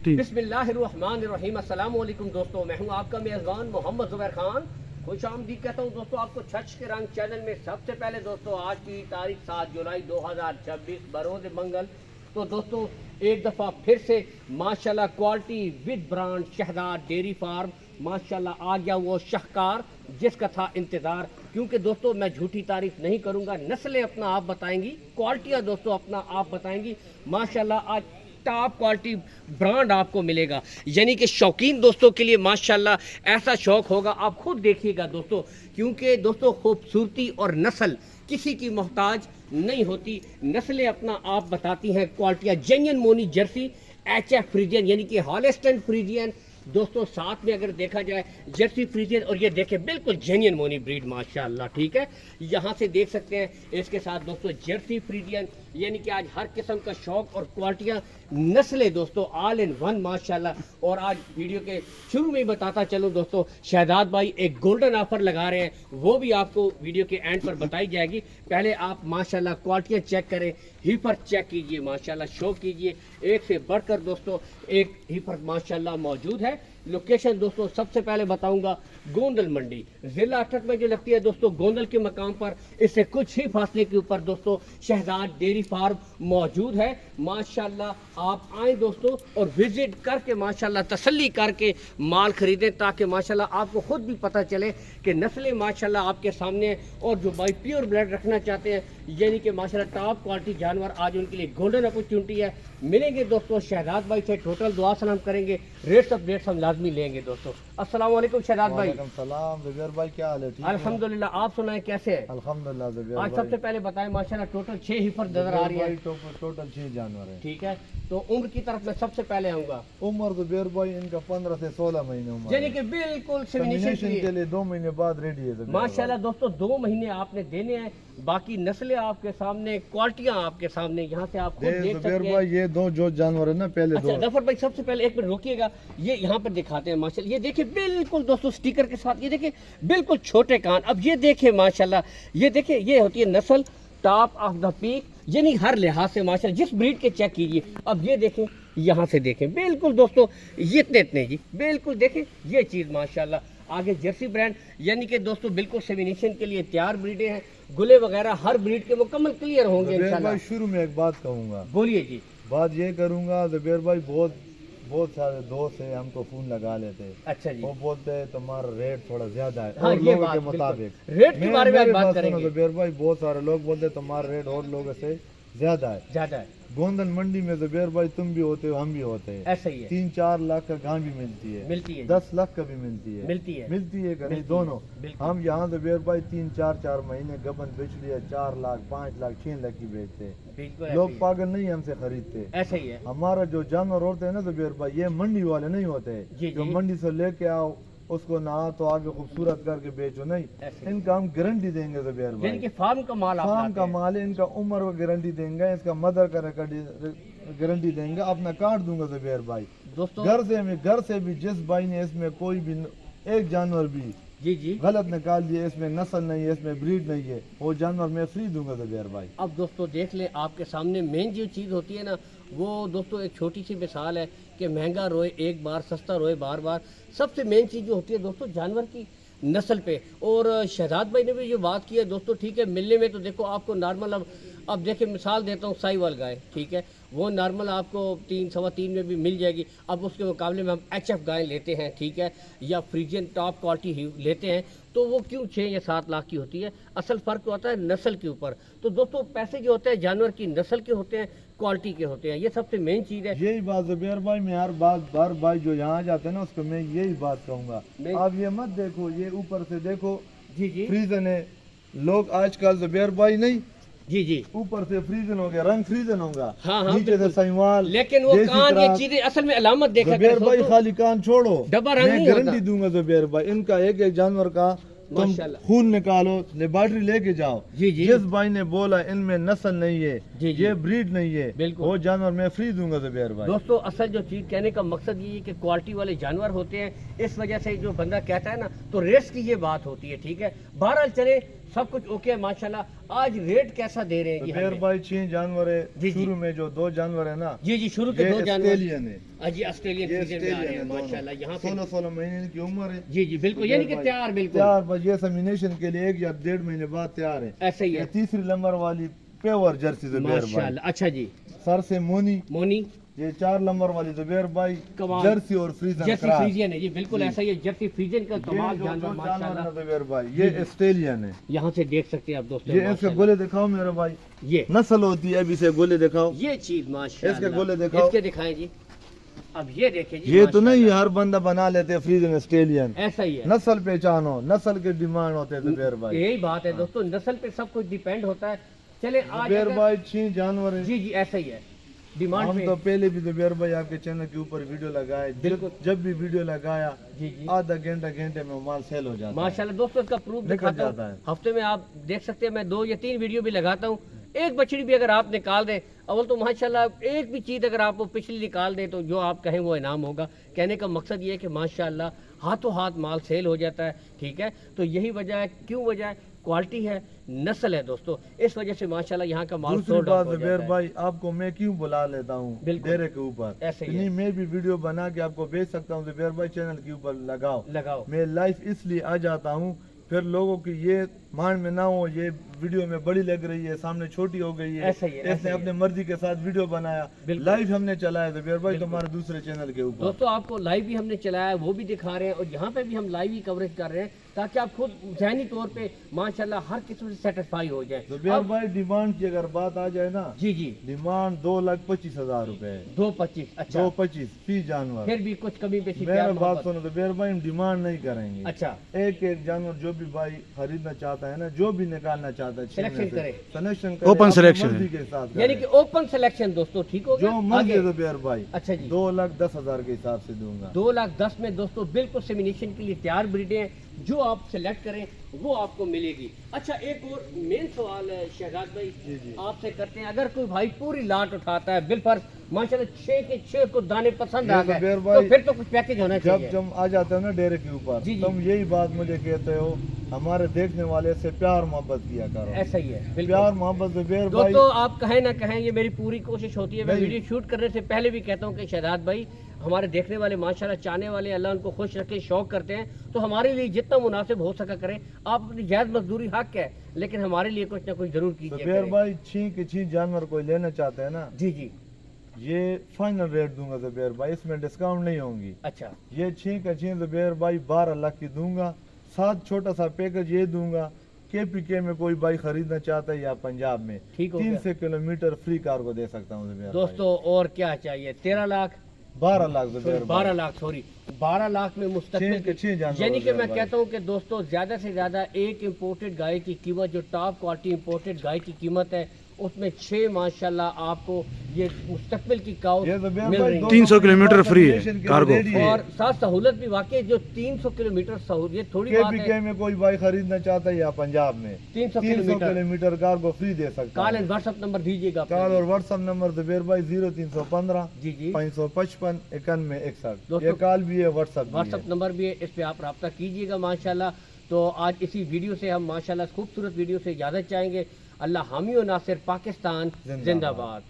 बिस्मिल्लाहिर्रहमानिर्रहीम। अस्सलाम वालेकुम दोस्तों, मैं हूं आपका मेज़बान मोहम्मद ज़ुबैर खान। खुश आमदीद कहता हूं दोस्तों आपको छछ के रंग चैनल में। सबसे पहले दोस्तों आज की तारीख 7 जुलाई 2026 बरोज़ मंगल। तो दोस्तों एक दफ़ा फिर से माशाल्लाह quality with brand Shahzad dairy farm माशाल्लाह आ गया वो शाहकार जिसका था इंतज़ार। क्योंकि दोस्तों मैं झूठी तारीफ नहीं करूंगा, नस्लें अपना आप बताएंगी, क्वालिटियाँ दोस्तों अपना आप बताएंगी। माशाल्लाह आज टॉप क्वालिटी ब्रांड आपको मिलेगा, यानी कि शौकीन दोस्तों के लिए माशाल्लाह ऐसा शौक होगा, आप खुद देखिएगा दोस्तों। क्योंकि दोस्तों खूबसूरती और नस्ल किसी की मोहताज नहीं होती, नस्लें अपना आप बताती हैं। क्वालिटियाँ जेन्युइन मोनी जर्सी HF फ्रीजियन यानी कि हॉलस्टाइन फ्रीजियन दोस्तों, साथ में अगर देखा जाए जर्सी फ्रीजियन और ये देखें बिल्कुल जेन्युइन मोनी ब्रीड माशाल्लाह। ठीक है, यहाँ से देख सकते हैं इसके साथ दोस्तों जर्सी फ्रीजियन यानी कि आज हर किस्म का शौक और क्वालिटियाँ नस्लें दोस्तों ऑल इन वन माशाल्लाह। और आज वीडियो के शुरू में ही बताता चलो दोस्तों, शहजाद भाई एक गोल्डन ऑफर लगा रहे हैं, वो भी आपको वीडियो के एंड पर बताई जाएगी। पहले आप माशाल्लाह क्वालिटियाँ चेक करें, हीफर चेक कीजिए माशाल्लाह, शौक कीजिए। एक से बढ़कर दोस्तों एक हीफर माशाल्लाह मौजूद है। लोकेशन दोस्तों सबसे पहले बताऊंगा गोंदल मंडी जिला अटक में जो लगती है दोस्तों, गोंदल के मकाम पर इससे कुछ ही फासले के ऊपर दोस्तों शहजाद डेयरी फार्म मौजूद है माशाल्लाह। आप आए दोस्तों और विजिट करके माशाल्लाह तसल्ली करके माल खरीदें, ताकि माशाल्लाह आपको खुद भी पता चले कि नस्लें माशाल्लाह आपके सामने हैं। और जो भाई प्योर ब्लड रखना चाहते हैं यानी कि माशाल्लाह टॉप क्वालिटी जानवर, आज उनके लिए गोल्डन अपॉर्चुनिटी है। मिलेंगे दोस्तों शहजाद भाई से, टोटल दुआ सलाम करेंगे, रेट्स अपडेट्स हम लाजमी लेंगे दोस्तों। अस्सलाम वालेकुम शहजाद भाई। सलाम ज़ुबैर भाई, क्या हाल है? ठीक है अल्हम्दुलिल्लाह, आप सुनाएं कैसे है? अल्हम्दुलिल्लाह ज़ुबैर आज सबसे पहले बताएं माशाल्लाह टोटल 6 हीफर नजर आ रही है। टोटल 6 जानवर है। ठीक है, तो उम्र की तरफ मैं सबसे पहले आऊंगा। उम्र ज़ुबैर भाई इनका 15 से 16 महीने उम्र यानी कि बिल्कुल सेमिनेशन के लिए 2 महीने बाद रेडी है माशाल्लाह दोस्तों। 2 महीने आपने देने हैं, बाकी नस्लें आपके सामने, क्वालिटियां आपके सामने, यहाँ से आप खुद देख सकते हैं। भाई ये दो जो जानवर है ना पहले अच्छा जफर भाई सबसे पहले एक मिनट रोकिएगा, ये यहाँ पर दिखाते हैं माशाल्लाह। ये देखिए बिल्कुल दोस्तों स्टिकर के साथ, ये देखिए बिल्कुल छोटे कान। अब ये देखिए माशाल्लाह, ये देखिए ये होती है नस्ल टॉप ऑफ द पीक, यानी हर लिहाज से माशाल्लाह जिस ब्रीड के चेक कीजिए। अब ये देखें, यहाँ से देखें बिल्कुल दोस्तों ये इतने जी बिल्कुल देखें ये चीज़ माशाल्लाह। आगे जर्सी ब्रांड यानी कि दोस्तों बिल्कुल सेमिनेशन के लिए तैयार ब्रीडें हैं, गुले वगैरह हर ब्रीड के मुकम्मल क्लियर होंगे इंशाल्लाह। शुरू में एक बात कहूँगा, बोलिए जी। बात ये करूँगा ज़ुबैर भाई, बहुत सारे दोस्त है हमको फोन लगा लेते हैं। अच्छा जी, वो बोलते हैं तुम्हारा रेट थोड़ा ज्यादा है। हाँ, और ये लोगों बात के मुताबिक रेट के बारे में बात करेंगे ज़ुबैर भाई, बहुत सारे लोग बोलते हैं तुम्हारा रेट और लोगों से ज्यादा है। गोंदल मंडी में ज़ुबैर भाई तुम भी होते हो, हम भी होते हैं, ऐसा ही है। 3-4 लाख का गां भी मिलती है 10 लाख का भी मिलती है कि नहीं, दोनों। हम यहाँ ज़ुबैर भाई 3-4 महीने गबन बेच लिया, 4 लाख 5 लाख 6 लाख की बेचते हैं। लोग पागल नहीं हमसे खरीदते, ऐसा ही है। हमारा जो जानवर होते हैं ना ज़ुबैर भाई, ये मंडी वाले नहीं होते जो मंडी से लेके आओ उसको नहा तो आगे खूबसूरत करके बेचो, नहीं। इनका हम गारंटी देंगे ज़ुबैर भाई, यानी कि फार्म का माल है, इनका उम्र का गारंटी देंगे, इसका मदर का गारंटी देंगे, अपना कार्ड दूंगा ज़ुबैर भाई दोस्तों। घर से भी जिस भाई ने इसमें कोई भी एक जानवर भी जी गलत निकाल दिए, इसमें नस्ल नहीं है, इसमें ब्रीड नहीं है, वो जानवर मैं फ्री दूंगा ज़ुबैर भाई। अब दोस्तों देख ले आपके सामने मेन जो चीज़ होती है ना, वो दोस्तों एक छोटी सी मिसाल है कि महंगा रोए एक बार, सस्ता रोए बार बार। सबसे मेन चीज़ जो होती है दोस्तों जानवर की नस्ल पे। और शहजाद भाई ने भी जो बात की है दोस्तों, ठीक है, मिलने में तो देखो आपको नॉर्मल, अब देखिए मिसाल देता हूँ साहिवाल गाय, ठीक है, वो नॉर्मल आपको 3-3.25 में भी मिल जाएगी। अब उसके मुकाबले में हम HF गाय लेते हैं, ठीक है, या फ्रीजियन टॉप क्वालिटी लेते हैं, तो वो क्यों 6 या 7 लाख की होती है। असल फ़र्क होता है नस्ल के ऊपर। तो दोस्तों पैसे जो होते हैं जानवर की नस्ल के होते हैं, क्वालिटी के होते हैं, ये सबसे मेन चीज़ है। यही बात ज़ुबैर भाई, मैं हर भाई जो यहाँ जाते हैं ना उसको मैं यही बात कहूँगा। आप ये मत देखो, ये ऊपर से देखो जी फ्रीजन है। लोग आजकल ज़ुबैर भाई नहीं जी ऊपर से फ्रीजन हो गया, रंग फ्रीजन होगा, हाँ, नीचे से साहिवाल, लेकिन वो कान ये चीजें असल में अलामत देखा ज़ुबैर भाई, खाली कान छोड़ो, डब्बा रंग मैं गारंटी दूंगा ज़ुबैर भाई, इनका एक जानवर का तुम खून निकालो, लेबोरेटरी लेके जाओ, जिस भाई ने बोला इनमें नस्ल नहीं है, ये ब्रीड नहीं है, वो जानवर मैं फ्री दूंगा ज़ुबैर भाई। दोस्तों असल जो चीज कहने का मकसद ये है कि क्वालिटी वाले जानवर होते हैं, इस वजह से जो बंदा कहता है ना, तो रेट्स की ये बात होती है। ठीक है, बहरहाल चले सब कुछ ओके है माशाल्लाह। आज रेट कैसा दे रहे हैं जी जुबैर हमें? भाई 6 जानवर है। जी, जी। शुरू में जो 2 जानवर है ना, जी जी, शुरू के ये 2 जानवर ऑस्ट्रेलियन है। जी ऑस्ट्रेलियन ये फ्रीजन में आ रहे हैं ऑस्ट्रेलियन है माशाल्लाह। यहाँ पे 16 महीने की उम्र है। जी जी बिल्कुल, यानी कि भाई, तैयार बिल्कुल तैयार बस ये सेमिनेशन के लिए 1 या 1.5 महीने बाद तैयार है। ऐसा ही ये है तीसरी नंबर वाली प्योर जर्सी जुबैर भाई, माशाल्लाह। अच्छा जी, सर से मोनी। मोनी ये 4 नंबर वाली जुबैर भाई, कमाल। जर्सी और फ्रीजन जर्सी क्रॉस। फ्रीजन है जी बिल्कुल, जी। ऐसा ही है जर्सी फ्रीजन का ये कमाल जो जानवर जानवर माशाल्लाह। है जुबैर भाई, ये ऑस्ट्रेलियन है। यहाँ से देख सकते हैं आप दोस्तों ये इसके माशाल्लाह। गोले दिखाओ मेरे भाई, ये नस्ल होती है। अभी से गोले दिखाओ। ये चीज माशाल्लाह, इसके गोले दिखाओ। इसके दिखाएं जी। अब ये देखें जी ये तो नहीं माशाल्लाह। हर बंदा बना लेते हैं फ्रीजन ऑस्ट्रेलियन। ऐसा ही है, नस्ल पहचानो, नस्ल के डिमांड होते हैं जुबैर भाई। यही बात है दोस्तों, नस्ल पे सब कुछ डिपेंड होता है। चले आज जुबैर अगर- भाई 6 जानवर है। जी जी ऐसा ही है डिमांड हम पे। तो पहले भी जुबैर भाई आपके चैनल के ऊपर वीडियो लगाए। बिल्कुल। जब भी वीडियो लगाया जी जी आधा घंटे में माल सेल हो जाता है। माशाल्लाह दोस्तों, इसका प्रूफ निकल दिखाता जाता हूँ। है। हफ्ते में आप देख सकते हैं मैं 2 या 3 वीडियो भी लगाता हूँ। एक बछड़ी भी अगर आप निकाल दें, अव्वल तो माशाल्लाह एक भी चीज़ अगर आपको पिछली निकाल दें तो जो आप कहें वो इनाम होगा। कहने का मकसद ये है कि माशाल्लाह हाथों हाथ माल सेल हो जाता है। ठीक है, तो यही वजह है, क्यों वजह है, क्वालिटी है, नस्ल है दोस्तों, इस वजह से माशाल्लाह यहाँ का माल दूसरी सोल्ड बात आउट हो जुबैर जाता है। भाई, आपको मैं क्यों बुला लेता हूँ बिल्कुल। डेरे के ऊपर, ऐसे ही है। नहीं मैं भी वीडियो बना के आपको भेज सकता हूँ। जुबैर भाई चैनल के ऊपर लगाओ। लगाओ मैं लाइव इसलिए आ जाता हूँ, फिर लोगों की ये मान में ना हो ये वीडियो में बड़ी लग रही है, सामने छोटी हो गई है, ऐसा ही है, ऐसा इसने ही अपने मर्जी के साथ वीडियो बनाया, बिल्कुल। लाइव हमने चलाया जुबैर भाई बिल्कुल। तुम्हारे दूसरे चैनल के ऊपर। दोस्तों आपको लाइव भी हमने चलाया है, वो भी दिखा रहे हैं, और यहाँ पे भी हम लाइव ही कवरेज कर रहे हैं ताकि आप खुद ज़हनी तौर पे माशाल्लाह हर किस्म से सेटिस्फाई हो जाए। जुबैर अब- भाई डिमांड की अगर बात आ जाए ना, जी जी, डिमांड 2,25,000 रुपए है। 225। अच्छा, 2,25 फी जानवर। फिर भी कुछ कमी पेशी मेरा प्यार बात मोहब्बत। सुनो जुबैर भाई, हम डिमांड नहीं करेंगे। अच्छा, एक एक जानवर जो भी भाई खरीदना चाहता है ना, जो भी निकालना चाहता है, Selection करे। सिलेक्शन Open selection मर्जी के साथ यानी करे। कि ओपन सिलेक्शन दोस्तों, ठीक हो गया। जो मर्जी आगे। जुबैर भाई, अच्छा जी, 2,10,000 के हिसाब से दूंगा। 2,10,000 में दोस्तों बिल्कुल सेमिनेशन के लिए तैयार ब्रीडें हैं, जो आप सेलेक्ट करें वो आपको मिलेगी। अच्छा, एक और मेन सवाल है शहजाद जी, भाई जी। आपसे करते हैं, अगर कोई भाई पूरी लाट उठाता है बिलफर्ज माशाल्लाह 6 के 6 को दाने पसंद ये आ जुबैर गए, तो भाई, फिर तो कुछ पैकेज होना जब चाहिए। जब आ जाते हो ना डेरे के ऊपर, जी, जी। तुम यही बात मुझे कहते हो, हमारे देखने वाले से प्यार मोहब्बत किया करो। ऐसा ही है बिल्कुल। प्यार मोहब्बत जुबैर भाई, दोस्तों आप कहें ना कहें, ये मेरी पूरी कोशिश होती है। मैं नहीं। वीडियो शूट करने से पहले भी कहता हूँ कि शहजाद भाई हमारे देखने वाले माशाल्लाह चाहने वाले, अल्लाह उनको खुश रखे, शौक करते हैं, तो हमारे लिए जितना मुनासिब हो सका करें। आप अपनी जायज़ मजदूरी हक है, लेकिन हमारे लिए कुछ ना कुछ जरूर कीजिए जुबैर करें। भाई 6 के 6 जानवर कोई लेना चाहते हैं ना, जी जी, ये फाइनल रेट दूंगा जुबैर भाई, इसमें डिस्काउंट नहीं होंगी। अच्छा, ये 6 का 6 जुबैर भाई 12 लाख की दूंगा। साथ छोटा सा पैकेज ये दूंगा, KPK में कोई भाई खरीदना चाहता है या पंजाब में ठीक हो गया। 300 किलोमीटर फ्री कार को दे सकता हूँ जुबैर भाई। दोस्तों और क्या चाहिए, 13 लाख 12 लाख जुबैर 12 भाई, लाख सॉरी 12 लाख में 6 मुस्तकबिल के 6 जानवर यानी कि जुबैर मैं भाई। कहता हूं कि दोस्तों ज्यादा से ज्यादा एक इंपोर्टेड गाय की कीमत, जो टॉप क्वालिटी इंपोर्टेड गाय की कीमत है, उसमें 6 माशाल्लाह आपको ये मुस्तकबिल की काउ ये जुबैर मिल भाई रही है। 300 किलोमीटर फ्री है combination के कार्गो। ready है। और साथ सहूलत भी वाकई, जो 300 किलोमीटर सहूलत, ये थोड़ी बात KPK है। में कोई भाई खरीदना चाहता है या पंजाब में 300 300 किलोमीटर किलोमीटर कार को फ्री दे सकता कॉल है। एंड व्हाट्सएप नंबर दीजिएगा अपना। कॉल और व्हाट्सएप नंबर जुबैर भाई 0315 जी जी, 555 9161। दोस्तों, ये कॉल भी है, व्हाट्सएप भी है। व्हाट्सअप नंबर भी है, इस पे आप रब्ता कीजिएगा माशाल्लाह। तो आज इसी वीडियो से हम माशाल्लाह खूबसूरत वीडियो से इजाज़त चाहेंगे। अल्लाह हामी और नासिर, पाकिस्तान जिंदाबाद। जिंदाबाद।